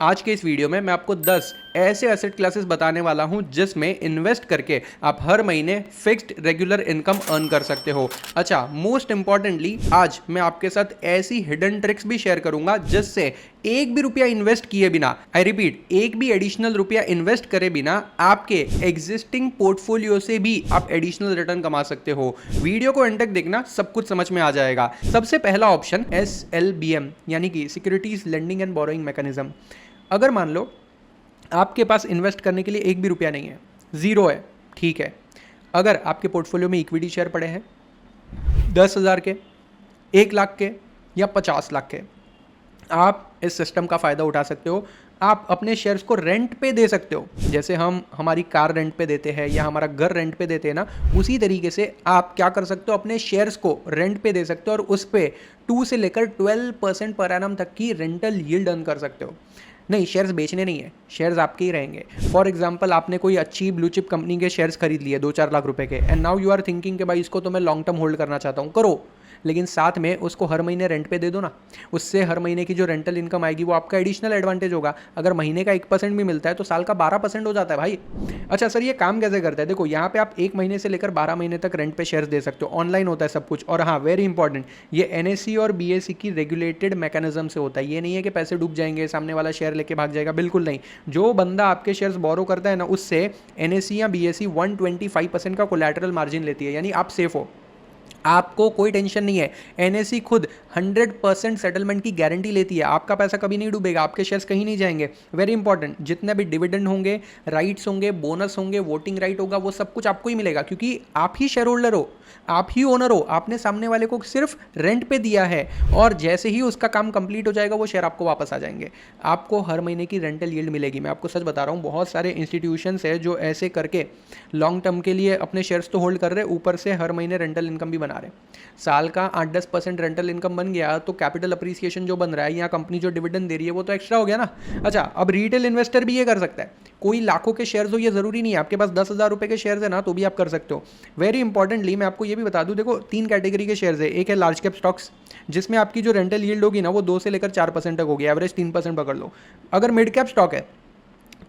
आज के इस वीडियो में मैं आपको 10 ऐसे एसेट क्लासेस बताने वाला हूं जिसमें इन्वेस्ट करके आप हर महीने फिक्स्ड रेगुलर इनकम अर्न कर सकते हो। अच्छा, मोस्ट इंपॉर्टेंटली आज मैं आपके साथ ऐसी हिडन ट्रिक्स भी शेयर करूंगा जिससे एक भी रुपया इन्वेस्ट किए बिना, आई रिपीट, एक भी एडिशनल रुपया इन्वेस्ट करे बिना आपके एग्जिस्टिंग पोर्टफोलियो से भी आप एडिशनल रिटर्न कमा सकते हो। वीडियो को एंड तक देखना, सब कुछ समझ में आ जाएगा। सबसे पहला ऑप्शन SLBM यानी कि securities lending and borrowing mechanism. अगर मान लो आपके पास इन्वेस्ट करने के लिए एक भी रुपया नहीं है, जीरो है, ठीक है। अगर आपके पोर्टफोलियो में इक्विटी शेयर पड़े हैं 10,000 के, 1 लाख के या 50 लाख के, आप इस सिस्टम का फ़ायदा उठा सकते हो। आप अपने शेयर्स को रेंट पे दे सकते हो, जैसे हम हमारी कार रेंट पे देते हैं या हमारा घर रेंट पे देते हैं ना, उसी तरीके से आप क्या कर सकते हो, अपने शेयर्स को रेंट पे दे सकते हो और उस पे 2 से लेकर 12% पर एनम तक की रेंटल यील्ड अर्न कर सकते हो। नहीं, शेयर्स बेचने नहीं है, शेयर्स आपके ही रहेंगे। फॉर एग्जांपल, आपने कोई अच्छी ब्लू चिप कंपनी के शेयर्स खरीद लिए 2-4 लाख रुपए के, and now you are thinking कि भाई इसको तो मैं लॉन्ग टर्म होल्ड करना चाहता हूँ, करो, लेकिन साथ में उसको हर महीने रेंट पे दे दो ना। उससे हर महीने की जो रेंटल इनकम आएगी वो आपका एडिशनल एडवांटेज होगा। अगर महीने का 1% भी मिलता है तो साल का 12% हो जाता है भाई। अच्छा सर, ये काम कैसे करता है? देखो, यहाँ पे आप 1 महीने से लेकर 12 महीने तक रेंट पे शेयर्स दे सकते हो, ऑनलाइन होता है सब कुछ। और हाँ, वेरी इंपॉर्टेंट, ये NSE और BSE की रेगुलेटेड मैकेनिज्म से होता है। ये नहीं है कि पैसे डूब जाएंगे, सामने वाला शेयर लेके भाग जाएगा, बिल्कुल नहीं। जो बंदा आपके शेयर्स बोरो करता है ना, उससे NSE या BSE 125% का कोलैटरल मार्जिन लेती है, यानी आप सेफ हो, आपको कोई टेंशन नहीं है। NSE खुद 100% सेटलमेंट की गारंटी लेती है, आपका पैसा कभी नहीं डूबेगा, आपके शेयर्स कहीं नहीं जाएंगे। वेरी इंपॉर्टेंट, जितने भी डिविडेंड होंगे, राइट्स होंगे, बोनस होंगे, वोटिंग राइट होगा, वो सब कुछ आपको ही मिलेगा, क्योंकि आप ही शेयर होल्डर हो, आप ही ओनर हो। आपने सामने वाले को सिर्फ रेंट पे दिया है और जैसे ही उसका काम कंप्लीट हो जाएगा वो शेयर आपको वापस आ जाएंगे। आपको हर महीने की रेंटल यील्ड मिलेगी। मैं आपको सच बता रहा हूँ, बहुत सारे इंस्टीट्यूशंस है जो ऐसे करके लॉन्ग टर्म के लिए अपने शेयर्स तो होल्ड कर रहे, ऊपर से हर महीने रेंटल इनकम भी बना रहे। साल का 8-10% रेंटल इनकम बन गया तो कैपिटल अप्रिसिएशन जो बन रहा है या कंपनी जो डिविडेंड दे रही है वो तो एक्स्ट्रा हो गया ना। अच्छा, अब रिटेल इन्वेस्टर भी ये कर सकता है। कोई लाखों के शेयर्स हो ये जरूरी नहीं है, आपके पास 10,000 रुपए के शेयर्स है ना, तो भी आप कर सकते हो। वेरी इंपॉर्टेंटली मैं आपको ये भी बता दूं, देखो 3 कैटेगरी के शेयर्स है। एक है लार्ज कैप स्टॉक्स, जिसमें आपकी जो रेंटल यील्ड होगी ना वो 2 से लेकर 4% तक होगी, एवरेज 3% पकड़ लो। अगर मिड कैप स्टॉक है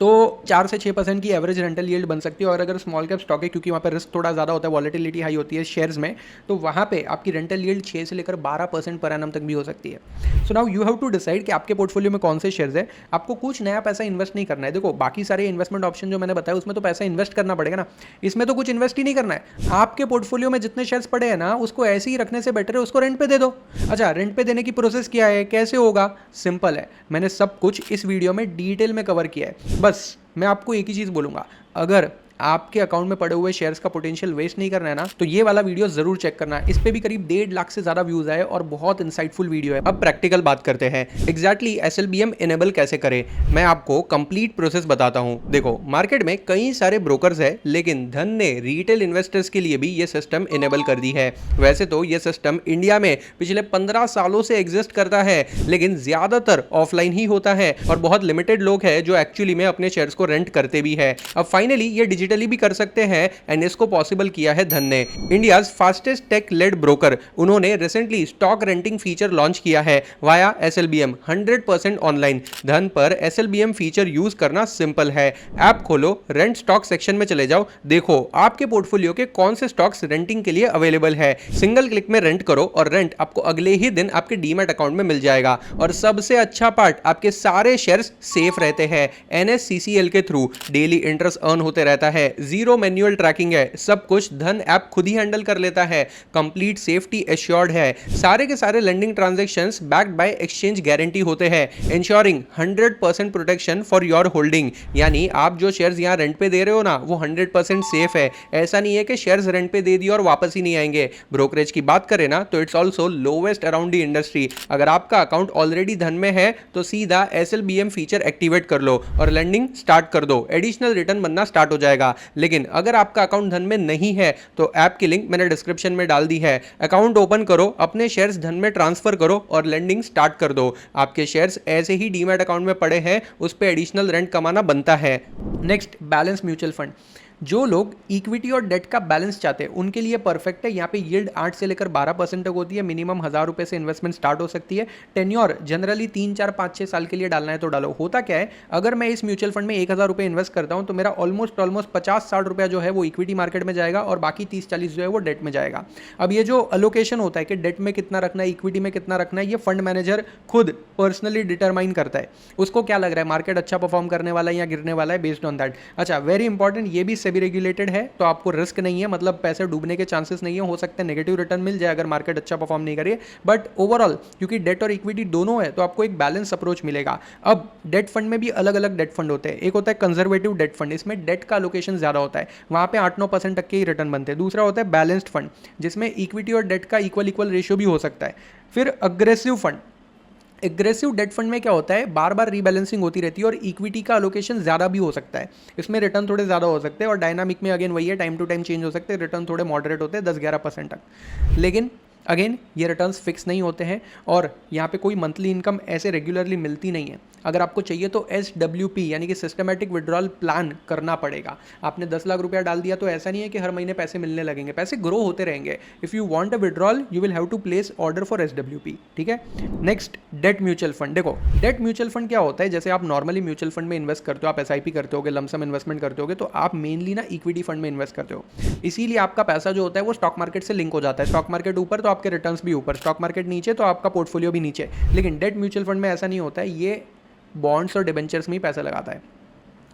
तो 4 से 6% की एवरेज रेंटल यील्ड बन सकती है। और अगर स्मॉल कैप स्टॉक है, क्योंकि वहाँ पर रिस्क थोड़ा ज़्यादा होता है, वॉलेटिलिटी हाई होती है शेयर्स में, तो वहाँ पे आपकी रेंटल यील्ड 6 से लेकर 12% पर एनम तक भी हो सकती है। So now you have to decide कि आपके पोर्टफोलियो में कौन से शेयर्स है। आपको कुछ नया पैसा इन्वेस्ट नहीं करना है। देखो, बाकी सारे इन्वेस्टमेंट ऑप्शन जो मैंने बताया उसमें तो पैसा इन्वेस्ट करना पड़ेगा ना, इसमें तो कुछ इन्वेस्ट ही नहीं करना है। आपके पोर्टफोलियो में जितने शेयर्स पड़े हैं ना, उसको ऐसे ही रखने से बेटर है उसको रेंट पे दे दो। अच्छा, रेंट पे देने की प्रोसेस क्या है, कैसे होगा? सिंपल है, मैंने सब कुछ इस वीडियो में डिटेल में कवर किया है। बस मैं आपको एक ही चीज़ बोलूँगा, अगर आपके अकाउंट में पड़े हुए शेयर्स का पोटेंशियल वेस्ट नहीं करना है ना, तो ये वाला वीडियो जरूर चेक करना है। इस पे भी करीब 1.5 लाख से ज़्यादा व्यूज़ आए और बहुत इंसाइटफुल वीडियो है। अब प्रैक्टिकल बात करते हैं, एग्जैक्टली SLBM इनेबल कैसे करें। मैं आपको कंप्लीट प्रोसेस बताता हूँ। देखो, मार्केट में कई सारे ब्रोकर्स है, लेकिन धन ने रिटेल इन्वेस्टर्स के लिए भी ये सिस्टम इनेबल कर दी है। वैसे तो ये सिस्टम इंडिया में पिछले 15 सालों से एग्जिस्ट करता है, लेकिन ज़्यादातर ऑफलाइन ही होता है और बहुत लिमिटेड लोग हैं जो एक्चुअली में अपने शेयर्स को रेंट करते भी है। अब फाइनली ये डिजिटली भी कर सकते हैं एंड इसको पॉसिबल किया है धन ने, India's fastest tech led broker. उन्होंने recently stock renting feature launch किया है वाया SLBM, 100% ऑनलाइन। धन पर SLBM फीचर यूज करना सिंपल है। ऐप खोलो, रेंट स्टॉक सेक्शन में चले जाओ, देखो आपके पोर्टफोलियो के कौन से स्टॉक्स रेंटिंग के लिए अवेलेबल है। सिंगल क्लिक में रेंट करो और रेंट आपको अगले ही दिन आपके डीमैट अकाउंट में मिल जाएगा। और सबसे अच्छा पार्ट, आपके सारे शेयर्स सेफ रहते हैं। NSCCL के थ्रू डेली इंटरेस्ट अर्न होते रहता है, जीरो मैन्युअल ट्रैकिंग है, सब कुछ धन ऐप खुद ही हैंडल कर लेता है, कंप्लीट सेफ्टी एश्योर्ड है। सारे के सारे lending transactions backed by exchange guarantee होते हैं, ensuring 100% protection for your holding. यानी आप जो शेयर्स यहां रेंट पे दे रहे हो ना, वो 100% सेफ है। ऐसा नहीं है कि शेयर्स रेंट पे दे दिए और वापस ही नहीं आएंगे। ब्रोकरेज की बात करें ना, तो it's also lowest around the industry. अगर आपका अकाउंट ऑलरेडी धन में है तो सीधा SLBM फीचर एक्टिवेट कर लो और लेंडिंग स्टार्ट कर दो, एडिशनल रिटर्न बनना स्टार्ट हो जाएगा। लेकिन अगर आपका अकाउंट धन में नहीं है तो ऐप की लिंक मैंने डिस्क्रिप्शन में डाल दी है। अकाउंट ओपन करो, अपने शेयर्स धन में ट्रांसफर करो और लेंडिंग स्टार्ट कर दो। आपके शेयर्स ऐसे ही डीमैट अकाउंट में पड़े हैं, उस पर एडिशनल रेंट कमाना बनता है। Next, balance mutual fund. जो लोग इक्विटी और डेट का बैलेंस चाहते हैं उनके लिए परफेक्ट है। यहाँ पे यील्ड 8 से लेकर 12% तक होती है। मिनिमम 1000 रुपए से इन्वेस्टमेंट स्टार्ट हो सकती है। टेन्योर जनरली 3, 4, 5, 6 साल के लिए डालना है तो डालो। होता क्या है, अगर मैं इस म्यूचुअल फंड में 1000 रुपए इन्वेस्ट करता हूं तो मेरा ऑलमोस्ट 50-60 रुपया जो है वो इक्विटी मार्केट में जाएगा और बाकी 30-40 जो है वो डेट में जाएगा। अब ये जो अलोकेशन होता है कि डेट में कितना रखना है, इक्विटी में कितना रखना है, ये फंड मैनेजर खुद पर्सनली डिटरमाइन करता है। उसको क्या लग रहा है मार्केट अच्छा परफॉर्म करने वाला है या गिरने वाला है, बेस्ड ऑन दैट। अच्छा, वेरी इंपॉर्टेंट, ये भी सेबी रेगुलेटेड है तो आपको रिस्क नहीं है, मतलब पैसे डूबने के चांसेस नहीं है। हो सकता है नेगेटिव रिटर्न मिल जाए अगर मार्केट अच्छा परफॉर्म नहीं करे, बट ओवरऑल क्योंकि डेट और इक्विटी दोनों है तो आपको एक बैलेंस अप्रोच मिलेगा। अब डेट फंड में भी अलग अलग डेट फंड होते हैं। एक होता है कंजर्वेटिव डेट फंड, इसमें डेट का अलोकेशन ज्यादा होता है, वहां पे 8-9% तक के ही रिटर्न बनते हैं। दूसरा होता है बैलेंस्ड फंड, जिसमें इक्विटी और डेट का इक्वल रेशियो भी हो सकता है। फिर aggressive fund, aggressive debt fund में क्या होता है, बार बार रीबैलेंसिंग होती रहती है और इक्विटी का अलोकेशन ज़्यादा भी हो सकता है। इसमें रिटर्न थोड़े ज़्यादा हो सकते हैं और डायनामिक में अगेन वही है, टाइम टू टाइम चेंज हो सकते हैं। रिटर्न थोड़े मॉडरेट होते हैं 10-11% तक, लेकिन अगेन ये रिटर्न्स फिक्स नहीं होते हैं और यहाँ पे कोई मंथली इनकम ऐसे रेगुलरली मिलती नहीं है। अगर आपको चाहिए तो SWP यानी कि सिस्टमैटिक विड्रॉल प्लान करना पड़ेगा। आपने 10 लाख रुपया डाल दिया तो ऐसा नहीं है कि हर महीने पैसे मिलने लगेंगे, पैसे ग्रो होते रहेंगे। If you want a withdrawal you will have to place order for SWP, ठीक है। Next, debt mutual fund. देखो डेट म्यूचुअल फंड क्या होता है, जैसे आप नॉर्मली म्यूचुअल फंड में इन्वेस्ट करते हो, आप SIP करते होगे, लमसम इन्वेस्टमेंट करते होगे, तो आप मेनली ना इक्विटी फंड में इन्वेस्ट करते हो। इसीलिए आपका पैसा जो होता है वो स्टॉक मार्केट से लिंक हो जाता है। स्टॉक मार्केट ऊपर तो आपके रिटर्न्स भी ऊपर, स्टॉक मार्केट नीचे तो आपका पोर्टफोलियो भी नीचे। लेकिन डेट म्यूचुअल फंड में ऐसा नहीं होता है, ये बॉन्ड्स और डिबेंचर्स में ही पैसा लगाता है।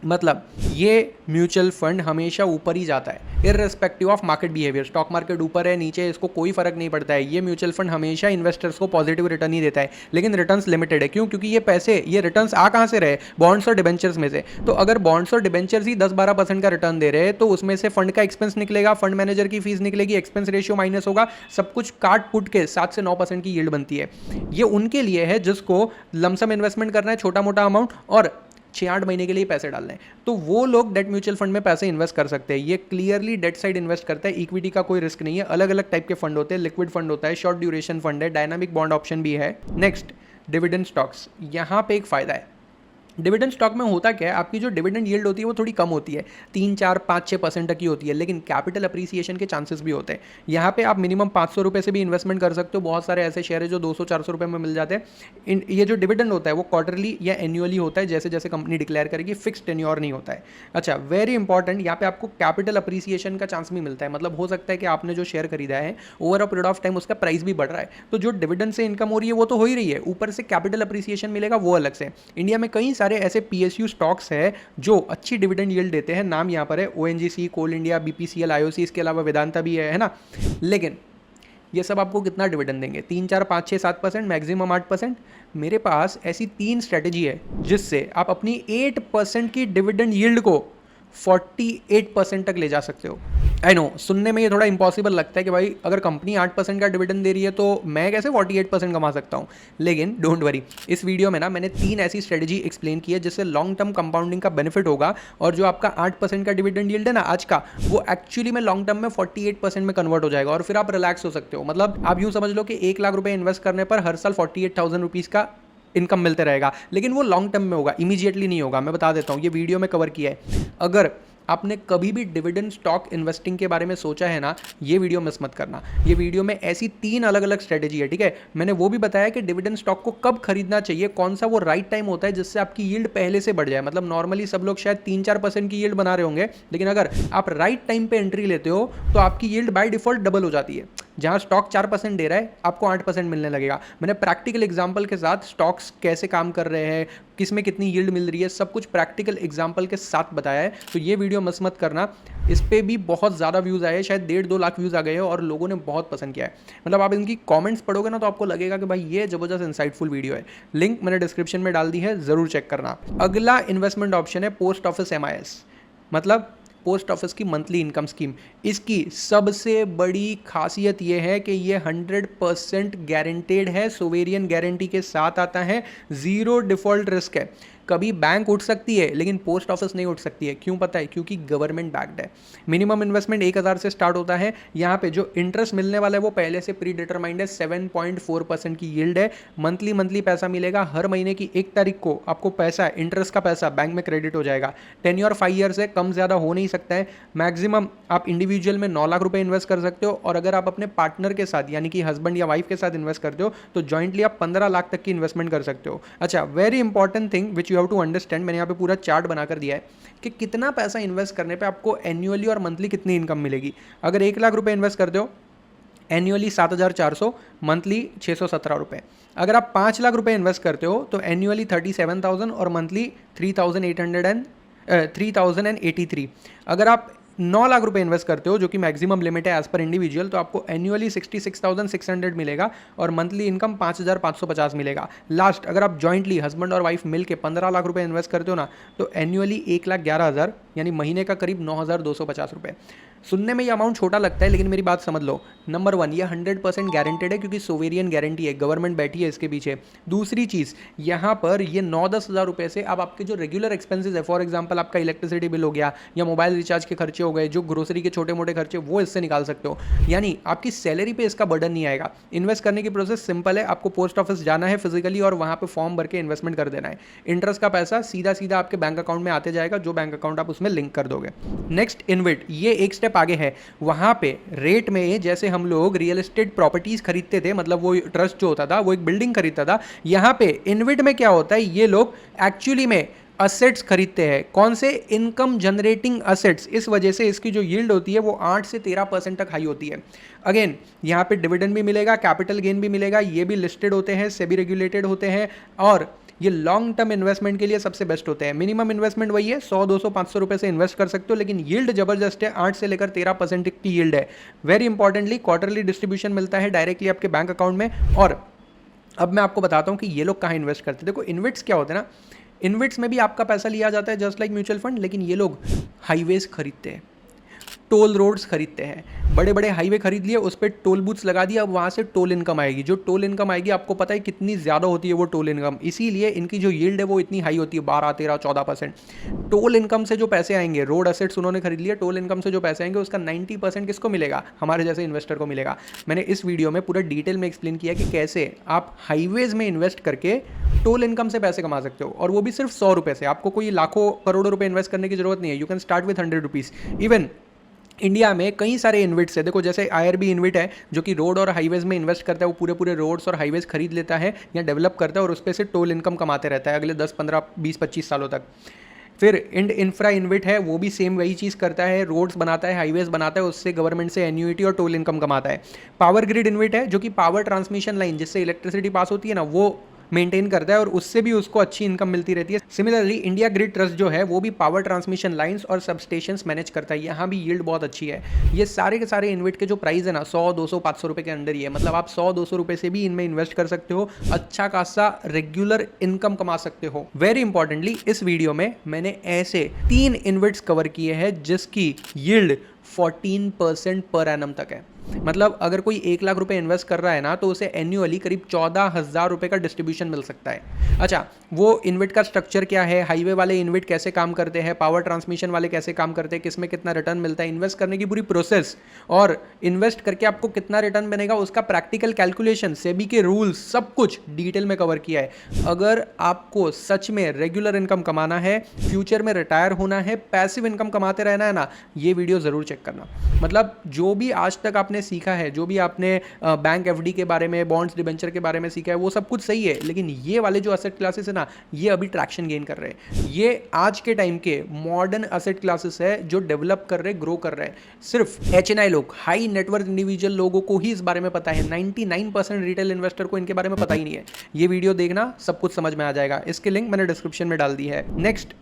मतलब ये म्यूचुअल फंड हमेशा ऊपर ही जाता है irrespective of market behaviour. Stock market ऊपर है नीचे इसको कोई फर्क नहीं पड़ता है। ये म्यूचुअल फंड हमेशा इन्वेस्टर्स को पॉजिटिव रिटर्न ही देता है, लेकिन रिटर्न्स लिमिटेड है। क्यों? क्योंकि ये पैसे, ये रिटर्न्स आ कहाँ से रहे, बॉन्ड्स और डिबेंचर्स में से। तो अगर बॉन्ड्स और डिबेंचर्स ही 10-12% का रिटर्न दे रहे हैं तो उसमें से फंड का एक्सपेंस निकलेगा, फंड मैनेजर की फीस निकलेगी, एक्सपेंस रेशियो माइनस होगा, सब कुछ काट पुट के 7 से 9% की यील्ड बनती है। ये उनके लिए है जिसको लमसम इन्वेस्टमेंट करना है, छोटा मोटा अमाउंट, और 6-8 महीने के लिए पैसे डालने हैं, तो वो लोग डेट म्यूचुअल फंड में पैसे इन्वेस्ट कर सकते हैं। ये क्लियरली डेट साइड इन्वेस्ट करता है, इक्विटी का कोई रिस्क नहीं है। अलग अलग टाइप के फंड होते हैं, लिक्विड फंड होता है, शॉर्ट ड्यूरेशन फंड है, डायनामिक बॉन्ड ऑप्शन भी है। Next, dividend stocks. यहाँ पे एक फायदा है, डिविडेंड स्टॉक में होता क्या है, आपकी जो डिविडेंड यील्ड होती है वो थोड़ी कम होती है, 3, 4, 5, 6% तक की होती है, लेकिन कैपिटल अप्रिसिएशन के चांसेस भी होते हैं। यहाँ पे आप मिनिमम 500 रुपये से भी इन्वेस्टमेंट कर सकते हो। बहुत सारे ऐसे शेयर है जो 200-400 रुपये में मिल जाते हैं। ये जो डिविडेंड होता है वो क्वार्टरली या एनुअली होता है, जैसे जैसे कंपनी डिक्लेयर करेगी, फिक्स टेन्योर नहीं होता है। अच्छा, वेरी इंपॉर्टेंट, यहाँ पे आपको कैपिटल अप्रिसिएशन का चांस भी मिलता है। मतलब हो सकता है कि आपने जो शेयर खरीदा है over a period of time उसका प्राइस भी बढ़ रहा है, तो जो डिविडेंड से इनकम हो रही है वो तो हो ही रही है, ऊपर से कैपिटल अप्रिसिएशन मिलेगा वो अलग से। इंडिया में कई सारे ऐसे PSU स्टॉक्स है जो अच्छी डिविडेंड यील्ड देते हैं। नाम यहाँ पर है ONGC, कोल इंडिया, BPCL, IOC, इसके अलावा वेदांता भी है ना। लेकिन ये सब आपको कितना डिविडेंड देंगे? 3, 4, 5, 6, 7%, मैक्सिमम 8%। मेरे पास ऐसी 3 स्ट्रेटेजी है जिससे आप अपनी 8% की डिविडेंड यील्ड को 48% तक ले जा सकते हो। आई नो, सुनने में ये थोड़ा इंपॉसिबल लगता है कि भाई अगर कंपनी 8% का डिविडेंड दे रही है तो मैं कैसे 48% कमा सकता हूँ। लेकिन डोंट वरी, इस वीडियो में ना मैंने 3 ऐसी स्ट्रेटेजी एक्सप्लेन की है जिससे लॉन्ग टर्म कंपाउंडिंग का बेनिफिट होगा, और जो आपका 8% का डिविडेंड यील्ड है ना आज का, वो एक्चुअली में लॉन्ग टर्म में 48% में कन्वर्ट हो जाएगा और फिर आप रिलैक्स हो सकते हो। मतलब आप यूँ समझ लो कि 1 लाख रुपये इन्वेस्ट करने पर हर साल 48,000 रुपीज़ का इनकम मिलते रहेगा, लेकिन वो लॉन्ग टर्म में होगा, इमीडिएटली नहीं होगा। मैं बता देता हूँ, ये वीडियो में कवर किया है। अगर आपने कभी भी डिविडेंड स्टॉक इन्वेस्टिंग के बारे में सोचा है ना, ये वीडियो मिस मत करना। ये वीडियो में ऐसी 3 अलग अलग स्ट्रेटेजी है, ठीक है। मैंने वो भी बताया कि डिविडेंड स्टॉक को कब खरीदना चाहिए, कौन सा वो राइट टाइम होता है जिससे आपकी यील्ड पहले से बढ़ जाए। मतलब नॉर्मली सब लोग शायद 3-4% की यील्ड बना रहे होंगे, लेकिन अगर आप राइट टाइम पे एंट्री लेते हो तो आपकी यील्ड बाय डिफॉल्ट डबल हो जाती है। जहां स्टॉक 4% दे रहा है आपको 8% मिलने लगेगा। मैंने प्रैक्टिकल एग्जांपल के साथ स्टॉक्स कैसे काम कर रहे हैं, किस में कितनी यील्ड मिल रही है, सब कुछ प्रैक्टिकल एग्जांपल के साथ बताया है, तो ये वीडियो मिस मत करना। इस पे भी बहुत ज़्यादा व्यूज़ आए हैं, शायद 1.5-2 लाख व्यूज़ आ गए हैं और लोगों ने बहुत पसंद किया है। मतलब आप इनकी कमेंट्स पढ़ोगे ना तो आपको लगेगा कि भाई ये ज़बरदस्त इंसाइटफुल वीडियो है। लिंक मैंने डिस्क्रिप्शन में डाल दी है, ज़रूर चेक करना। अगला इन्वेस्टमेंट ऑप्शन है पोस्ट ऑफिस MIS, मतलब पोस्ट ऑफिस की मंथली इनकम स्कीम। इसकी सबसे बड़ी खासियत यह है कि ये 100% गारंटेड है, सोवेरियन गारंटी के साथ आता है, 0 डिफॉल्ट रिस्क है। कभी बैंक उठ सकती है लेकिन पोस्ट ऑफिस नहीं उठ सकती है। क्यों पता है? क्योंकि गवर्नमेंट बैक्ड है। मिनिमम इन्वेस्टमेंट 1,000 से स्टार्ट होता है। यहाँ पे जो इंटरेस्ट मिलने वाला है वो पहले से प्री डिटरमाइंड है, 7.4% की यील्ड है। मंथली पैसा मिलेगा। हर महीने की 1 तारीख को आपको पैसा, इंटरेस्ट का पैसा बैंक में क्रेडिट हो जाएगा। टेन्योर 5 ईयर से कम ज़्यादा हो नहीं सकता है। मैक्सिमम आप इंडिविजुअल में 9 लाख रुपए इन्वेस्ट कर सकते हो, और अगर आप अपने पार्टनर के साथ यानी कि हस्बैंड या वाइफ के साथ इन्वेस्ट करते हो तो जॉइंटली आप 15 लाख तक की इन्वेस्टमेंट कर सकते हो। अच्छा, very important thing which you have to understand, मैंने यहाँ पे पूरा चार्ट बनाकर दिया है कि कितना पैसा इन्वेस्ट करने पे आपको एनुअली और मंथली कितनी इनकम मिलेगी। अगर 1 लाख रुपए इन्वेस्ट करते हो, एनुअली 7,400, मंथली 617 रुपये। अगर आप 5 लाख रुपए इन्वेस्ट करते हो तो एनुअली 37,000 और मंथली 3,083। अगर आप 9 लाख रुपए इन्वेस्ट करते हो, जो कि मैक्सिमम लिमिट है एज पर इंडिविजुअल, तो आपको एनुअली 66,600 मिलेगा और मंथली इनकम 5,550 मिलेगा। लास्ट, अगर आप जॉइंटली हस्बैंड और वाइफ मिलके 15 लाख रुपए इन्वेस्ट करते हो ना, तो एनुअली 1,11,000 यानी महीने का करीब 9,250 रुपये। सुनने में ये अमाउंट छोटा लगता है, लेकिन मेरी बात समझ लो। नंबर 1, ये 100% गारंटेड है क्योंकि सोवेरियन गारंटी है, गवर्नमेंट बैठी है इसके पीछे। दूसरी चीज़, यहाँ पर ये 9-10 हज़ार रुपये से आप आपके जो रेगुलर एक्सपेंसेस है, फॉर एग्जांपल आपका इलेक्ट्रिसिटी बिल हो गया या मोबाइल रिचार्ज के खर्चे हो गए, जो ग्रोसरी के छोटे मोटे खर्चे, वो इससे निकाल सकते हो। यानी आपकी सैलरी पे इसका बर्डन नहीं आएगा। इन्वेस्ट करने की प्रोसेस सिंपल है, आपको पोस्ट ऑफिस जाना है फिजिकली और वहाँ पर फॉर्म भर के इन्वेस्टमेंट कर देना है। इंटरेस्ट का पैसा सीधा सीधा आपके बैंक अकाउंट में आते जाएगा, जो बैंक अकाउंट आप उसमें लिंक कर दोगे। नेक्स्ट, इनविट, ये एक स्टेप आगे है। वहाँ पे रेट में जैसे हम लोग रियल एस्टेट प्रॉपर्टीज खरीदते थे, मतलब वो ट्रस्ट जो होता था वो एक बिल्डिंग खरीदता था, यहाँ पे इनविट में क्या होता है, ये लोग एक्चुअली में असेट्स खरीदते हैं। कौन से? Income generating assets. इस वजह से इसकी जो यील्ड होती है वो 8 से 13% तक हाई होती है। अगेन, यहाँ पे डिविडेंड भी मिलेगा, कैपिटल गेन भी मिलेगा, ये भी लिस्टेड होते हैं, सेबी रेगुलेटेड होते हैं, और ये लॉन्ग टर्म इन्वेस्टमेंट के लिए सबसे बेस्ट होते हैं। मिनिमम इन्वेस्टमेंट वही है, 100, 200, 500 रुपए से इन्वेस्ट कर सकते हो, लेकिन यील्ड जबरदस्त है, 8 से लेकर 13% की यील्ड है। वेरी इंपॉर्टेंटली, क्वार्टरली डिस्ट्रीब्यूशन मिलता है डायरेक्टली आपके बैंक अकाउंट में। और अब मैं आपको बताता हूँ कि ये लोग कहाँ इन्वेस्ट करते हैं। देखो, इन्विट्स क्या होते हैं ना, इन्विट्स में भी आपका पैसा लिया जाता है जस्ट लाइक म्यूचुअल फंड, लेकिन ये लोग हाईवेज खरीदते हैं, टोल रोड्स खरीदते हैं, बड़े बड़े हाईवे खरीद लिए, उस पर टोल बूथ्स लगा दिया, अब वहाँ से टोल इनकम आएगी। जो टोल इनकम आएगी आपको पता है कितनी ज़्यादा होती है वो टोल इनकम, इसीलिए इनकी जो यील्ड है वो इतनी हाई होती है, 12, 13, 14%। टोल इनकम से जो पैसे आएंगे, रोड असेट्स उन्होंने खरीद लिया, टोल इनकम से जो पैसे आएंगे उसका 90% किसको मिलेगा? हमारे जैसे इन्वेस्टर को मिलेगा। मैंने इस वीडियो में पूरा डिटेल में एक्सप्लेन किया कि कैसे आप हाईवेज में इन्वेस्ट करके टोल इनकम से पैसे कमा सकते हो, और वो भी सिर्फ 100 रुपये से। आपको कोई लाखों करोड़ों रुपए इन्वेस्ट करने की जरूरत नहीं है। You can start with 100 rupees. Even India में कई सारे इन्विट्स है, देखो जैसे IRB इन्विट है जो कि रोड और हाईवेज में इन्वेस्ट करता है, वो पूरे पूरे रोड्स और हाईवेज खरीद लेता है या डेवलप करता है और उस पर से टोल इनकम कमाते रहता है अगले 10, 15, 20, 25 सालों तक। फिर इंड इंफ्रा इन्विट है, वो भी सेम वही चीज़ करता है, रोड्स बनाता है, हाईवेज बनाता है, उससे गवर्नमेंट से एन्यूइटी और टोल इनकम कमाता है। पावर ग्रिड इन्विट है जो कि पावर ट्रांसमिशन लाइन जिससे इलेक्ट्रिसिटी पास होती है ना, वो मेंटेन करता है और उससे भी उसको अच्छी इनकम मिलती रहती है। सिमिलरली इंडिया ग्रिड ट्रस्ट जो है वो भी पावर ट्रांसमिशन लाइंस और सबस्टेशंस मैनेज करता है, यहाँ भी यील्ड बहुत अच्छी है। ये सारे के सारे इन्विट के जो प्राइस है ना, 100, 200, 500 रुपए के अंदर ही है, मतलब आप 100, 200 रुपए से भी इनमें इन्वेस्ट कर सकते हो, अच्छा खासा रेगुलर इनकम कमा सकते हो। वेरी इंपॉर्टेंटली, इस वीडियो में मैंने ऐसे 3 इन्विट्स कवर किए हैं जिसकी यील्ड 14% पर एनम तक है। मतलब अगर कोई 1 लाख रुपए इन्वेस्ट कर रहा है ना, तो उसे एन्युअली करीब 14,000 रुपए का डिस्ट्रीब्यूशन मिल सकता है। अच्छा, वो इन्विट का स्ट्रक्चर क्या है, हाईवे वाले इन्विट कैसे काम करते हैं, पावर ट्रांसमिशन वाले कैसे काम करते हैं, किसमें कितना रिटर्न मिलता है, इन्वेस्ट करने की पूरी प्रोसेस और इन्वेस्ट करके आपको कितना रिटर्न बनेगा उसका प्रैक्टिकल कैलकुलेशन, सेबी के रूल्स, सब कुछ डिटेल में कवर किया है। अगर आपको सच में रेगुलर इनकम कमाना है, फ्यूचर में रिटायर होना है, पैसिव इनकम कमाते रहना है ना, ये वीडियो जरूर चेक करना। मतलब जो भी आज तक आपने सीखा है, जो भी आपने बैंक एफडी के बारे में, बॉन्ड्स डिबेंचर के बारे में सीखा है, वो सब कुछ सही है, लेकिन ये वाले जो असेट क्लासेस है ना, ये अभी ट्रैक्शन गेन कर रहे हैं। ये आज के टाइम के मॉडर्न असेट क्लासेस है जो डेवलप कर रहे, ग्रो कर रहे हैं। सिर्फ HNI लोग, हाई नेटवर्थ इंडिविजुअल लोगों को ही इस बारे में पता है, 99% रिटेल इन्वेस्टर को इनके बारे में पता ही नहीं है। ये वीडियो देखना, सब कुछ समझ में आ जाएगा। इसकी लिंक मैंने डिस्क्रिप्शन में डाल दी है। नेक्स्ट,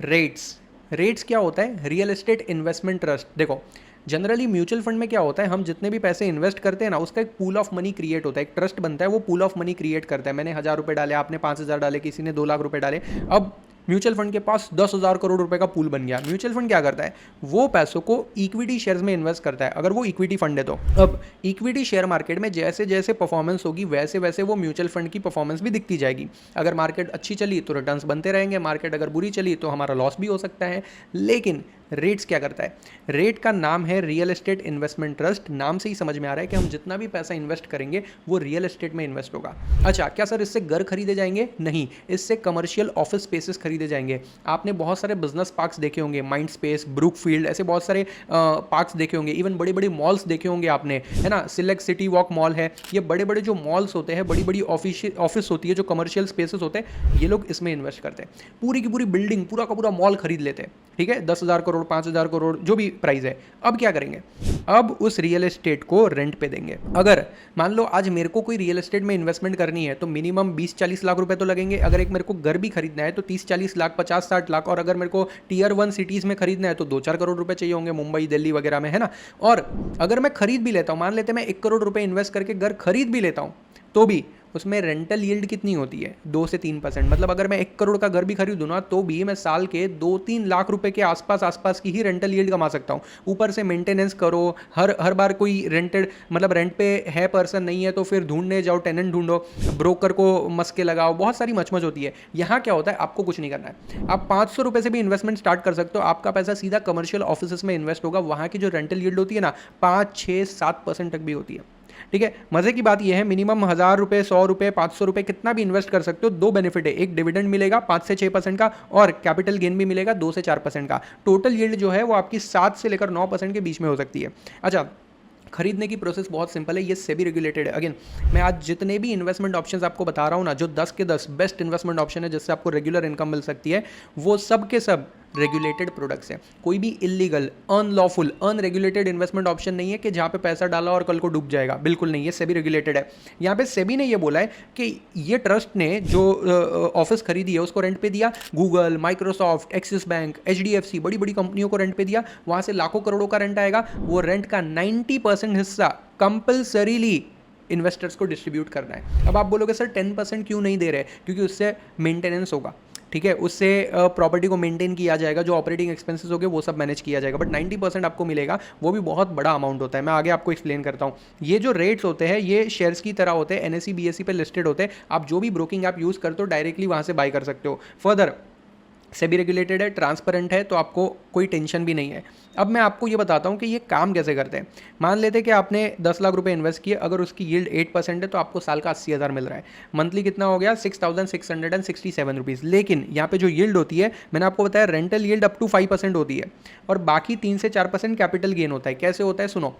रेट्स क्या होता है? Real estate investment trust. देखो, जनरली म्यूचुअल फंड में क्या होता है, हम जितने भी पैसे इन्वेस्ट करते हैं ना, उसका एक पूल ऑफ मनी क्रिएट होता है, एक ट्रस्ट बनता है, वो पूल ऑफ मनी क्रिएट करता है। मैंने 1,000 रुपये डाले, आपने 5,000 डाले, किसी ने 2 लाख रुपए डाले। अब म्यूचुअल फंड के पास 10,000 करोड़ रुपए का पूल बन गया। म्यूचुअल फंड क्या करता है, वो पैसों को इक्विटी शेयर्स में इन्वेस्ट करता है, अगर वो इक्विटी फंड है तो। अब इक्विटी शेयर मार्केट में जैसे जैसे परफॉर्मेंस होगी वैसे वैसे वो म्यूचुअल फंड की परफॉर्मेंस भी दिखती जाएगी। अगर मार्केट अच्छी चली तो रिटर्न्स बनते रहेंगे, मार्केट अगर बुरी चली तो हमारा लॉस भी हो सकता है। लेकिन रेट्स क्या करता है, रेट का नाम है रियल एस्टेट इन्वेस्टमेंट ट्रस्ट। नाम से ही समझ में आ रहा है कि हम जितना भी पैसा इन्वेस्ट करेंगे वो रियल एस्टेट में इन्वेस्ट होगा। अच्छा, क्या सर इससे घर खरीदे जाएंगे? नहीं, इससे कमर्शियल ऑफिस स्पेसेस खरीदे जाएंगे। आपने बहुत सारे बिजनेस पार्क्स देखे होंगे, माइंड स्पेस, ब्रुकफील्ड, ऐसे बहुत सारे पार्क्स देखे होंगे, इवन बड़ी बड़ी मॉल्स देखे होंगे आपने, है ना। सिलेक्ट सिटी वॉक मॉल है, ये बड़े बड़े जो मॉल्स होते हैं, बड़ी बड़ी ऑफिस होती है, जो कमर्शियल स्पेसेस होते हैं, ये लोग इसमें इन्वेस्ट करते हैं। पूरी की पूरी बिल्डिंग, पूरा का पूरा मॉल खरीद लेते हैं, ठीक है, 10,000 करोड़, 5,000 करोड़, जो भी प्राइस है। अब क्या करेंगे, अब उस रियल एस्टेट को रेंट पे देंगे। अगर मान लो आज मेरे को कोई रियल एस्टेट में इन्वेस्टमेंट करनी है तो मिनिमम 20-40 लाख रुपए तो लगेंगे। अगर एक मेरे को घर भी खरीदना है तो 30-40 लाख, 50-60 लाख, और अगर मेरे को टियर 1 सिटीज में खरीदना है तो 2-4 करोड़ रुपए चाहिए होंगे, मुंबई, दिल्ली वगैरह में, है ना। और अगर मैं खरीद भी लेता हूं, मान लेते मैं 1 करोड़ रुपए इन्वेस्ट करके घर खरीद भी लेता हूं, तो भी उसमें रेंटल यील्ड कितनी होती है, 2 से 3%। मतलब अगर मैं 1 करोड़ का घर भी खरीदूं ना, तो भी मैं साल के 2-3 लाख रुपए के आसपास की ही रेंटल यील्ड कमा सकता हूं। ऊपर से मेंटेनेंस करो, हर बार कोई रेंटेड, मतलब रेंट पे है पर्सन नहीं है तो फिर ढूंढने जाओ, टेनेंट ढूंढो, ब्रोकर को मस्के लगाओ, बहुत सारी मचमच होती है। यहाँ क्या होता है, आपको कुछ नहीं करना है, आप 500 रुपए से भी इन्वेस्टमेंट स्टार्ट कर सकते हो। आपका पैसा सीधा कमर्शियल ऑफिस में इन्वेस्ट होगा। वहाँ की जो रेंटल यील्ड होती है ना, 5-6-7% तक भी होती है, ठीक है। मजे की बात यह है, मिनिमम 1,000 रुपए, 100 रुपए, 500 रुपए, कितना भी इन्वेस्ट कर सकते हो। 2 बेनिफिट है, एक डिविडेंड मिलेगा 5 से 6% का, और कैपिटल गेन भी मिलेगा 2 से 4% का। टोटल यील्ड जो है वो आपकी 7 से लेकर 9% के बीच में हो सकती है। अच्छा, खरीदने की प्रोसेस बहुत सिंपल है, ये सेबी रेगुलेटेड है। अगेन, मैं आज जितने भी इन्वेस्टमेंट ऑप्शंस आपको बता रहा हूँ ना, जो 10 के 10 बेस्ट इन्वेस्टमेंट ऑप्शन है जिससे आपको रेगुलर इनकम मिल सकती है, वो सब के सब रेगुलेटेड प्रोडक्ट्स हैं। कोई भी illegal, unlawful, unregulated investment option नहीं है कि जहाँ पे पैसा डाला और कल को डूब जाएगा, बिल्कुल नहीं, ये सेबी रेगुलेटेड है। यहाँ पे सेबी ने ये बोला है कि ये ट्रस्ट ने जो ऑफिस खरीदी है उसको रेंट पे दिया, Google, Microsoft, axis bank, HDFC, बड़ी बड़ी कंपनियों को रेंट पे दिया, वहाँ से लाखों करोड़ों का रेंट आएगा। वो रेंट का 90% हिस्सा कंपल्सरीली इन्वेस्टर्स को डिस्ट्रीब्यूट करना है। अब आप बोलोगे सर 10% क्यों नहीं दे रहे? क्योंकि उससे मेंटेनेंस होगा, ठीक है, उससे प्रॉपर्टी को मेंटेन किया जाएगा, जो ऑपरेटिंग एक्सपेंसेस होंगे वो सब मैनेज किया जाएगा, बट 90% आपको मिलेगा, वो भी बहुत बड़ा अमाउंट होता है। मैं आगे आपको एक्सप्लेन करता हूँ। ये जो रेट्स होते हैं ये शेयर्स की तरह होते हैं, NSE BSE पे लिस्टेड होते हैं। आप जो भी ब्रोकिंग ऐप यूज़ करते हो डायरेक्टली वहाँ से बाय कर सकते हो। फर्दर सेबी रेगुलेटेड है, ट्रांसपेरेंट है, तो आपको कोई टेंशन भी नहीं है। अब मैं आपको ये बताता हूँ कि ये काम कैसे करते हैं। मान लेते हैं कि आपने 10 लाख रुपए इन्वेस्ट किए, अगर उसकी यील्ड 8% है तो आपको साल का 80,000 मिल रहा है। मंथली कितना हो गया, 6,667 रुपीज़। लेकिन यहाँ पे जो यील्ड होती है, मैंने आपको बताया रेंटल यील्ड अप टू 5% होती है, और बाकी 3 से 4% कैपिटल गेन होता है। कैसे होता है सुनो,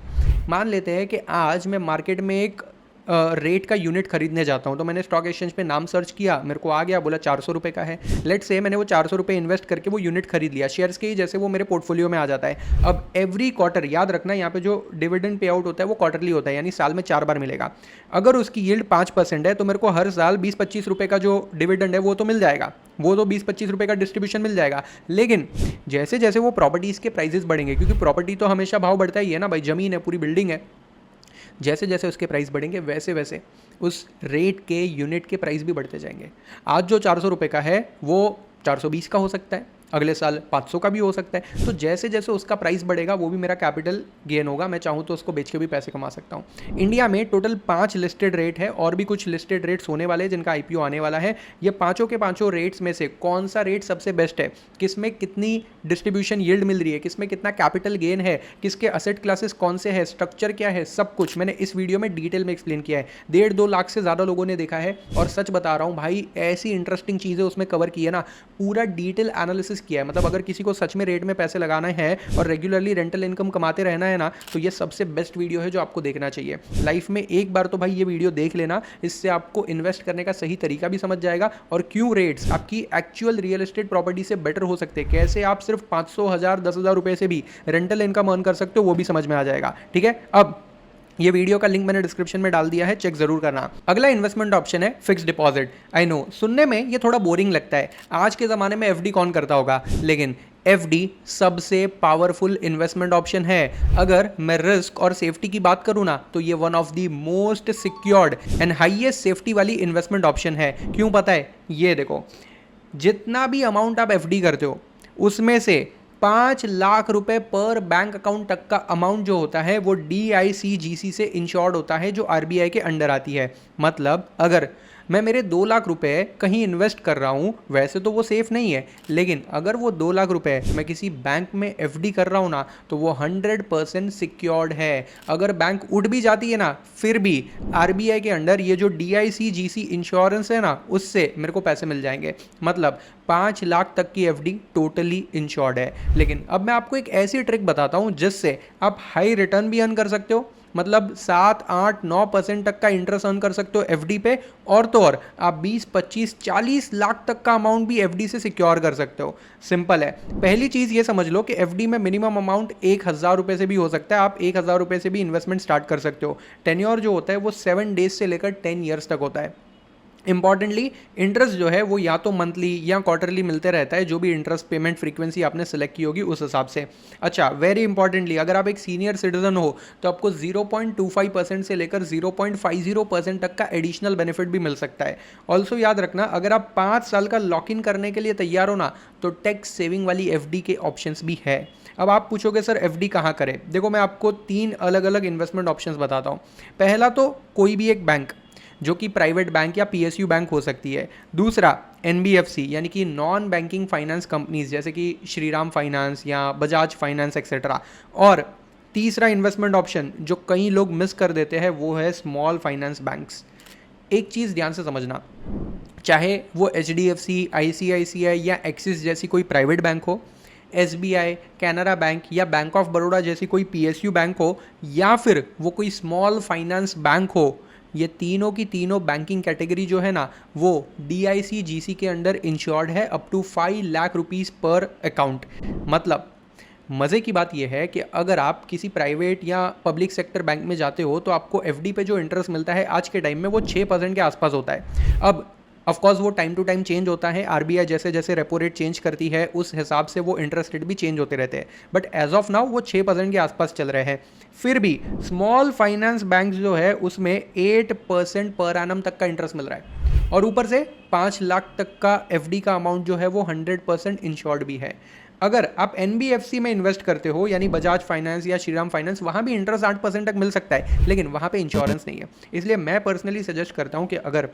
मान लेते हैं कि आज मैं मार्केट में एक रेट का यूनिट खरीदने जाता हूं, तो मैंने स्टॉक एक्सचेंज पे नाम सर्च किया, मेरे को आ गया, बोला 400 रुपये का है। लेट से मैंने वो 400 रुपये इन्वेस्ट करके वो यूनिट खरीद लिया, शेयर्स के ही जैसे वो मेरे पोर्टफोलियो में आ जाता है। अब एवरी क्वार्टर, याद रखना यहाँ पे जो डिविडेंड पे आउट होता है वो क्वार्टरली होता है, यानी साल में 4 बार मिलेगा। अगर उसकी यील्ड 5% है तो मेरे को हर साल 20-25 रुपये का जो डिविडेंड है वो तो मिल जाएगा, वो तो 20-25 रुपये का डिस्ट्रीब्यूशन मिल जाएगा। लेकिन जैसे जैसे वो प्रॉपर्टीज़ के प्राइजेस बढ़ेंगे, क्योंकि प्रॉपर्टी तो हमेशा भाव बढ़ता ही है ना भाई, ज़मीन है, पूरी बिल्डिंग है, जैसे जैसे उसके प्राइस बढ़ेंगे वैसे वैसे उस रेट के यूनिट के प्राइस भी बढ़ते जाएंगे। आज जो 400 रुपये का है वो 420 का हो सकता है, अगले साल 500 का भी हो सकता है। तो जैसे जैसे उसका प्राइस बढ़ेगा वो भी मेरा कैपिटल गेन होगा, मैं चाहूँ तो उसको बेच के भी पैसे कमा सकता हूँ। इंडिया में टोटल 5 लिस्टेड रेट है, और भी कुछ लिस्टेड रेट्स होने वाले हैं जिनका IPO आने वाला है। ये पाँचों के पाँचों रेट्स में से कौन सा रेट सबसे बेस्ट है, किसमें कितनी डिस्ट्रीब्यूशन यील्ड मिल रही है, किसमें कितना कैपिटल गेन है, किसके असेट क्लासेस कौन से है, स्ट्रक्चर क्या है, सब कुछ मैंने इस वीडियो में डिटेल में एक्सप्लेन किया है। 1.5-2 लाख से ज़्यादा लोगों ने देखा है, और सच बता रहा हूँ भाई, ऐसी इंटरेस्टिंग चीज़ें उसमें कवर की है ना, पूरा डिटेल एनालिसिस किया है। मतलब अगर किसी को सच में रेट में पैसे लगाना है और रेगुलरली रेंटल इनकम कमाते रहना है ना, तो ये सबसे बेस्ट वीडियो है जो आपको देखना चाहिए। लाइफ में एक बार तो भाई ये वीडियो देख लेना, इससे आपको इन्वेस्ट करने का सही तरीका भी समझ जाएगा, और क्यों रेट्स आपकी एक्चुअल रियल एस्टेट प्रॉपर्टी से बेटर हो सकते हैं, कैसे आप सिर्फ 500, 1000, 10,000 रुपए से भी रेंटल इनकम अर्न कर सकते हो, वो भी समझ में आ जाएगा। ठीक है, अब ये वीडियो का लिंक मैंने डिस्क्रिप्शन में डाल दिया है, चेक जरूर करना। अगला इन्वेस्टमेंट ऑप्शन है फिक्स डिपॉजिट। आई नो सुनने में ये थोड़ा बोरिंग लगता है, आज के ज़माने में FD कौन करता होगा, लेकिन FD सबसे पावरफुल इन्वेस्टमेंट ऑप्शन है। अगर मैं रिस्क और सेफ्टी की बात करूँ ना, तो ये one of the most secured and highest safety वाली इन्वेस्टमेंट ऑप्शन है। क्यों पता है? ये देखो, जितना भी अमाउंट आप एफडी करते हो उसमें से 5 लाख रुपए पर बैंक अकाउंट तक का अमाउंट जो होता है वो DICGC से इंश्योर्ड होता है, जो RBI के अंडर आती है। मतलब अगर मैं मेरे 2 लाख रुपए कहीं इन्वेस्ट कर रहा हूँ, वैसे तो वो सेफ नहीं है, लेकिन अगर वो 2 लाख रुपए मैं किसी बैंक में एफडी कर रहा हूँ ना, तो वो 100% सिक्योर्ड है। अगर बैंक उठ भी जाती है ना, फिर भी RBI के अंडर ये जो DICGC इंश्योरेंस है ना, उससे मेरे को पैसे मिल जाएंगे। मतलब 5 लाख तक की एफडी टोटली इंश्योर्ड है। लेकिन अब मैं आपको एक ऐसी ट्रिक बताता हूँ जिससे आप हाई रिटर्न भी अर्न कर सकते हो, मतलब 7, 8, 9% तक का इंटरेस्ट अर्न कर सकते हो एफडी पे, और तो और आप 20, 25, 40 लाख तक का अमाउंट भी एफडी से सिक्योर कर सकते हो। सिंपल है। पहली चीज़ ये समझ लो कि एफडी में मिनिमम अमाउंट 1,000 रुपये से भी हो सकता है। आप 1,000 रुपये से भी इन्वेस्टमेंट स्टार्ट कर सकते हो। टेन्योर जो होता है वो 7 डेज से लेकर 10 ईयर्स तक होता है। इंपॉर्टेंटली इंटरेस्ट जो है वो या तो मंथली या क्वार्टरली मिलते रहता है, जो भी इंटरेस्ट पेमेंट फ्रीक्वेंसी आपने सेलेक्ट की होगी उस हिसाब से। अच्छा, वेरी इंपॉर्टेंटली अगर आप एक सीनियर सिटीजन हो तो आपको 0.25% से लेकर 0.50% तक का एडिशनल बेनिफिट भी मिल सकता है। ऑल्सो याद रखना, अगर आप 5 साल का लॉक इन करने के लिए तैयार हो ना, तो टैक्स सेविंग वाली एफडी के ऑप्शंस भी है। अब आप पूछोगे सर एफडी कहाँ करें? देखो, मैं आपको 3 अलग अलग इन्वेस्टमेंट ऑप्शंस बताता हूँ। पहला तो कोई भी एक बैंक, जो कि प्राइवेट बैंक या PSU बैंक हो सकती है। दूसरा NBFC यानी कि नॉन बैंकिंग फाइनेंस कंपनीज, जैसे कि श्रीराम फाइनेंस या बजाज फाइनेंस एक्सेट्रा। और तीसरा इन्वेस्टमेंट ऑप्शन जो कई लोग मिस कर देते हैं वो है स्मॉल फाइनेंस बैंक्स। एक चीज़ ध्यान से समझना, चाहे वो HDFC, ICICI या एक्सिस जैसी कोई प्राइवेट बैंक हो, SBI, कैनरा बैंक या बैंक ऑफ बड़ौदा जैसी कोई PSU बैंक हो, या फिर वो कोई स्मॉल फाइनेंस बैंक हो, ये तीनों की तीनों बैंकिंग कैटेगरी जो है ना, वो DICGC के अंडर इंश्योर्ड है अप टू 5 लाख रुपीज़ पर अकाउंट। मतलब मज़े की बात यह है कि अगर आप किसी प्राइवेट या पब्लिक सेक्टर बैंक में जाते हो तो आपको एफडी पे जो इंटरेस्ट मिलता है आज के टाइम में वो 6% के आसपास होता है। अब ऑफकोर्स वो टाइम टू टाइम चेंज होता है, RBI जैसे जैसे रेपो रेट चेंज करती है उस हिसाब से वो इंटरेस्ट रेट भी चेंज होते रहते हैं, बट एज ऑफ नाउ वो 6% के आसपास चल रहे हैं। फिर भी स्मॉल फाइनेंस बैंक जो है उसमें 8% पर एनम तक का इंटरेस्ट मिल रहा है, और ऊपर से 5 लाख तक का एफडी का अमाउंट जो है वो 100% इंश्योर्ड भी है। अगर आप NBFC में इन्वेस्ट करते हो, यानी बजाज फाइनेंस या श्रीराम फाइनेंस, वहाँ भी इंटरेस्ट 8% तक मिल सकता है, लेकिन वहाँ पे इंश्योरेंस नहीं है। इसलिए मैं पर्सनली सजेस्ट करता हूँ कि अगर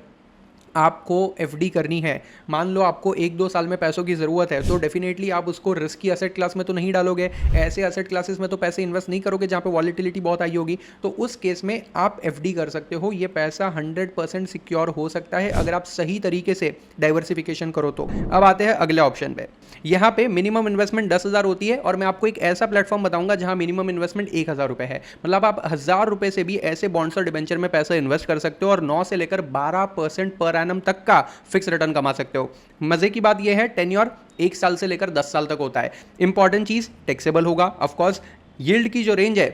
आपको एफडी करनी है, मान लो आपको 1-2 साल में पैसों की ज़रूरत है, तो डेफिनेटली आप उसको रिस्की एसेट क्लास में तो नहीं डालोगे। ऐसे एसेट क्लासेस में तो पैसे इन्वेस्ट नहीं करोगे जहाँ पे वॉलेटिलिटी बहुत आई होगी। तो उस केस में आप एफडी कर सकते हो। ये पैसा 100% सिक्योर हो सकता है अगर आप सही तरीके से डाइवर्सिफिकेशन करो तो। अब आते हैं अगले ऑप्शन पे। यहाँ पे मिनिमम इन्वेस्टमेंट 10,000 होती है, और मैं आपको एक ऐसा प्लेटफॉर्म बताऊंगा जहाँ मिनिमम इन्वेस्टमेंट 1,000 रुपये है। मतलब आप 1,000 रुपये से भी ऐसे बॉन्ड्स और डिबेंचर में पैसा इन्वेस्ट कर सकते हो और 9 से लेकर 12% पर एनम तक का फिक्स रिटर्न कमा सकते हो। मजे की बात यह है, टेन्योर 1 साल से लेकर 10 साल तक होता है। इंपॉर्टेंट चीज, टैक्सेबल होगा ऑफकोर्स। यील्ड की जो रेंज है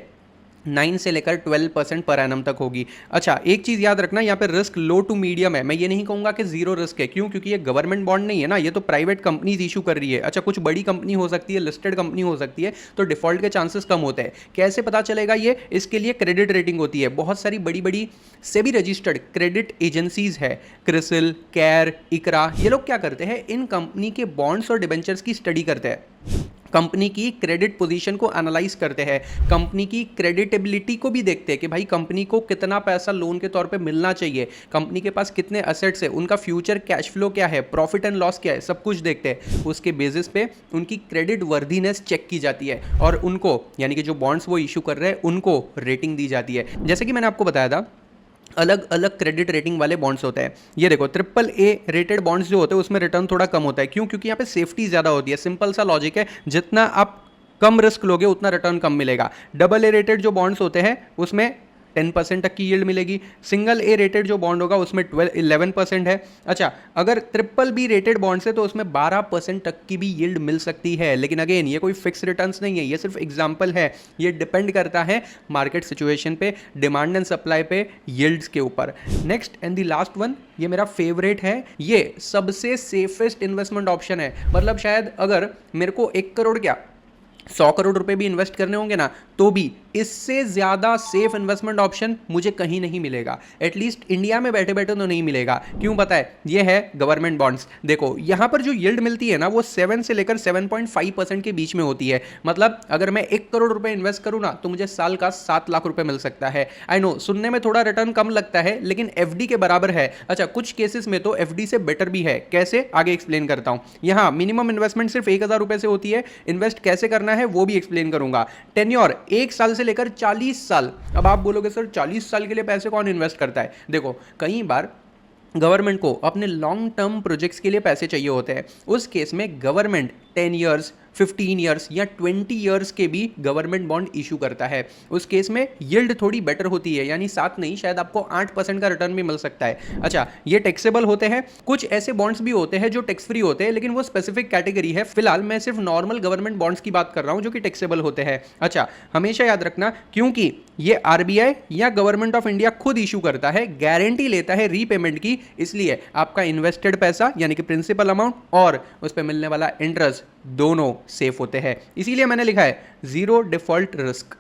9 से लेकर 12% पर एनम तक होगी। अच्छा, एक चीज़ याद रखना, यहाँ पे रिस्क लो टू मीडियम है। मैं ये नहीं कहूँगा कि जीरो रिस्क है। क्यों? क्योंकि ये गवर्नमेंट बॉन्ड नहीं है ना, ये तो प्राइवेट कंपनीज इशू कर रही है। अच्छा, कुछ बड़ी कंपनी हो सकती है, लिस्टेड कंपनी हो सकती है, तो डिफॉल्ट के चांसेस कम होते हैं। कैसे पता चलेगा ये? इसके लिए क्रेडिट रेटिंग होती है। बहुत सारी बड़ी बड़ी सेबी रजिस्टर्ड क्रेडिट एजेंसीज है, क्रिसिल, कैर, इकरा। ये लोग क्या करते हैं, इन कंपनी के बॉन्ड्स और डिबेंचर्स की स्टडी करते हैं, कंपनी की क्रेडिट पोजीशन को एनालाइज करते हैं, कंपनी की क्रेडिटेबिलिटी को भी देखते हैं कि भाई कंपनी को कितना पैसा लोन के तौर पे मिलना चाहिए, कंपनी के पास कितने एसेट्स है, उनका फ्यूचर कैश फ्लो क्या है, प्रॉफिट एंड लॉस क्या है, सब कुछ देखते हैं। उसके बेसिस पे उनकी क्रेडिट वर्दीनेस चेक की जाती है और उनको, यानी कि जो बॉन्ड्स वो इशू कर रहे हैं, उनको रेटिंग दी जाती है। जैसे कि मैंने आपको बताया था, अलग अलग क्रेडिट रेटिंग वाले बॉन्ड्स होते हैं। ये देखो, AAA रेटेड बॉन्ड्स जो होते हैं उसमें रिटर्न थोड़ा कम होता है। क्यों? क्योंकि यहाँ पे सेफ्टी ज़्यादा होती है। सिंपल सा लॉजिक है, जितना आप कम रिस्क लोगे उतना रिटर्न कम मिलेगा। AA रेटेड जो बॉन्ड्स होते हैं उसमें 10% तक की यील्ड मिलेगी। सिंगल A रेटेड जो बॉन्ड होगा उसमें 11% है। अच्छा, अगर BBB रेटेड बॉन्ड है तो उसमें 12% तक की भी यील्ड मिल सकती है। लेकिन अगेन, ये कोई फिक्स रिटर्न्स नहीं है, ये सिर्फ एग्जांपल है। ये डिपेंड करता है मार्केट सिचुएशन पे, डिमांड एंड सप्लाई पे, यील्ड्स के ऊपर। Next and the last one, ये मेरा फेवरेट है, ये सबसे सेफेस्ट इन्वेस्टमेंट ऑप्शन है। मतलब शायद अगर मेरे को 1 करोड़ क्या 100 करोड़ रुपए भी इन्वेस्ट करने होंगे ना, तो भी इससे ज्यादा सेफ इन्वेस्टमेंट ऑप्शन मुझे कहीं नहीं मिलेगा, एटलीस्ट इंडिया में बैठे बैठे तो नहीं मिलेगा। क्यों पता है? ये है गवर्नमेंट बॉन्ड्स। देखो यहां पर जो यील्ड मिलती है ना, वो 7 से लेकर 7.5% के बीच में होती है। मतलब अगर मैं 1 करोड़ रुपए इन्वेस्ट करूं ना, तो मुझे साल का 7 लाख रुपए मिल सकता है। आई नो सुनने में थोड़ा रिटर्न कम लगता है, लेकिन एफडी के बराबर है। अच्छा, कुछ केसेस में तो एफडी से बेटर भी है। कैसे? आगे एक्सप्लेन करता हूं। यहां मिनिमम इन्वेस्टमेंट सिर्फ 1,000 रुपए से होती है। इन्वेस्ट कैसे करना है वो भी एक्सप्लेन करूंगा। टेन्योर 1 साल से लेकर 40 साल। अब आप बोलोगे सर 40 साल के लिए पैसे कौन इन्वेस्ट करता है? देखो कई बार गवर्नमेंट को अपने लॉन्ग टर्म प्रोजेक्ट्स के लिए पैसे चाहिए होते हैं। उस केस में गवर्नमेंट 10 ईयर्स, 15 ईयर्स या 20 ईयर्स के भी गवर्नमेंट बॉन्ड इशू करता है। उस केस में यील्ड थोड़ी बेटर होती है, यानी 7 नहीं, शायद आपको 8% का रिटर्न भी मिल सकता है। अच्छा, ये टैक्सेबल होते हैं। कुछ ऐसे बॉन्ड्स भी होते हैं जो टैक्स फ्री होते हैं, लेकिन वो स्पेसिफिक कैटेगरी है। फिलहाल मैं सिर्फ नॉर्मल गवर्नमेंट बॉन्ड्स की बात कर रहा हूं जो कि टैक्सेबल होते हैं। अच्छा, हमेशा याद रखना, क्योंकि ये आरबीआई या गवर्नमेंट ऑफ इंडिया खुद इशू करता है, गारंटी लेता है रीपेमेंट की, इसलिए आपका इन्वेस्टेड पैसा यानी कि प्रिंसिपल अमाउंट और उस पर मिलने वाला इंटरेस्ट दोनों सेफ होते हैं। इसीलिए मैंने लिखा है जीरो डिफॉल्ट रिस्क।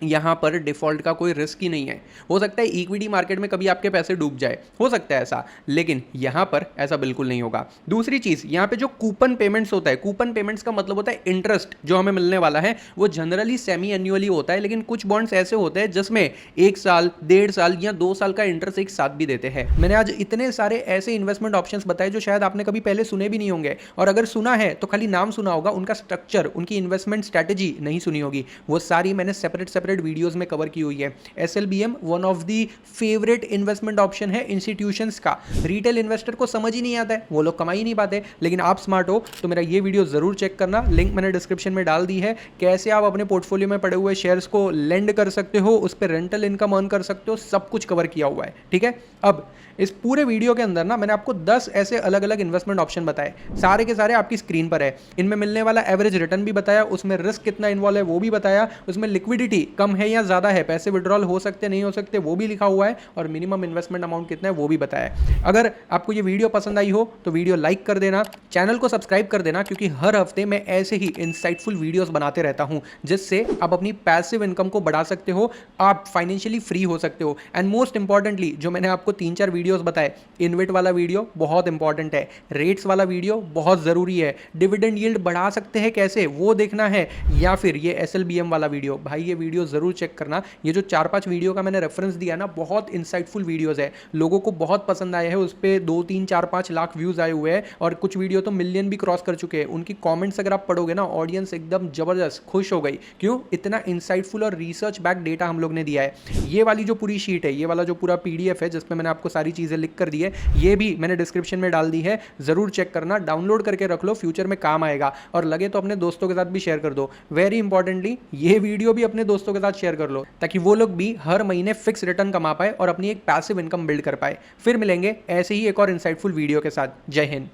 यहां पर डिफॉल्ट का कोई रिस्क ही नहीं है। हो सकता है इक्विटी मार्केट में कभी आपके पैसे डूब जाए, हो सकता है ऐसा, लेकिन यहां पर ऐसा बिल्कुल नहीं होगा। दूसरी चीज, यहां पे जो कूपन पेमेंट्स होता है, कूपन पेमेंट्स का मतलब होता है इंटरेस्ट जो हमें मिलने वाला है, वो जनरली सेमी एन्युअली होता है, लेकिन कुछ बॉन्ड्स ऐसे होते हैं जिसमें 1 साल, 1.5 साल या 2 साल का इंटरेस्ट एक साथ भी देते हैं। मैंने आज इतने सारे ऐसे इन्वेस्टमेंट ऑप्शंस बताए जो शायद आपने कभी पहले सुने भी नहीं होंगे, और अगर सुना है तो खाली नाम सुना होगा, उनका स्ट्रक्चर, उनकी इन्वेस्टमेंट स्ट्रैटेजी नहीं सुनी होगी। वो सारी मैंने सेपरेट वीडियोस में कवर की हुई है। SLBM one of the favourite investment option है इंस्टीट्यूशंस का। रिटेल इन्वेस्टर को समझ ही नहीं आता है, वो लोग कमा ही नहीं पाते, लेकिन आप स्मार्ट हो तो मेरा ये वीडियो जरूर चेक करना। लिंक मैंने डिस्क्रिप्शन में डाल दी है। कैसे आप अपने पोर्टफोलियो में पड़े हुए शेयर्स को लेंड कर सकते हो, उस पर रेंटल इनकम अर्न कर सकते हो, सब कुछ कवर किया हुआ है। ठीक है, अब इस पूरे वीडियो के अंदर ना मैंने आपको 10 ऐसे अलग अलग इन्वेस्टमेंट ऑप्शन बताए, सारे के सारे आपकी स्क्रीन पर है। इनमें मिलने वाला एवरेज रिटर्न भी बताया, उसमें रिस्क कितना इन्वॉल्व है वो भी बताया, उसमें लिक्विडिटी कम है या ज्यादा है, पैसे विड्रॉल हो सकते नहीं हो सकते वो भी लिखा हुआ है, और मिनिमम इन्वेस्टमेंट अमाउंट कितना है वो भी बताया। अगर आपको ये वीडियो पसंद आई हो तो वीडियो लाइक कर देना, चैनल को सब्सक्राइब कर देना, क्योंकि हर हफ्ते मैं ऐसे ही इंसाइटफुल वीडियोस बनाते रहता हूं जिससे आप अपनी पैसिव इनकम को बढ़ा सकते हो, आप फाइनेंशियली फ्री हो सकते हो। एंड मोस्ट इंपॉर्टेंटली जो मैंने आपको 3-4 वीडियोस बताए, इन्वेट वाला वीडियो बहुत इंपॉर्टेंट है, रेट्स वाला वीडियो बहुत जरूरी है, डिविडेंड यील्ड बढ़ा सकते हैं कैसे वो देखना है, या फिर ये एसएलबीएम वाला वीडियो, भाई ये वीडियो जरूर चेक करना। ये जो 4-5 वीडियो का मैंने रेफरेंस दिया ना, बहुत इंसाइटफुल वीडियोस है, लोगों को बहुत पसंद आए हैं, उस पर 2-3-4-5 लाख व्यूज आए हुए हैं, और कुछ वीडियो तो मिलियन भी क्रॉस कर चुके हैं। उनकी कॉमेंट्स अगर आप पढ़ोगे ना, ऑडियंस एकदम जबरदस्त खुश हो गई। क्यों? इतना इंसाइटफुल और रिसर्च बैक डेटा हम लोग ने दिया है। ये वाली जो पूरी शीट है, ये वाला जो पूरा पीडीएफ है जिसमें मैंने आपको सारी चीजें लिख कर दी है, ये भी मैंने डिस्क्रिप्शन में डाल दी है, जरूर चेक करना, डाउनलोड करके रख लो, फ्यूचर में काम आएगा। और लगे तो अपने दोस्तों के साथ भी शेयर कर दो। वेरी इंपॉर्टेंटली ये वीडियो भी अपने दोस्तों के साथ शेयर कर लो, ताकि वो लोग भी हर महीने फिक्स रिटर्न कमा पाए और अपनी एक पैसिव इनकम बिल्ड कर पाए। फिर मिलेंगे ऐसे ही एक और इंसाइटफुल वीडियो के साथ। जय हिंद।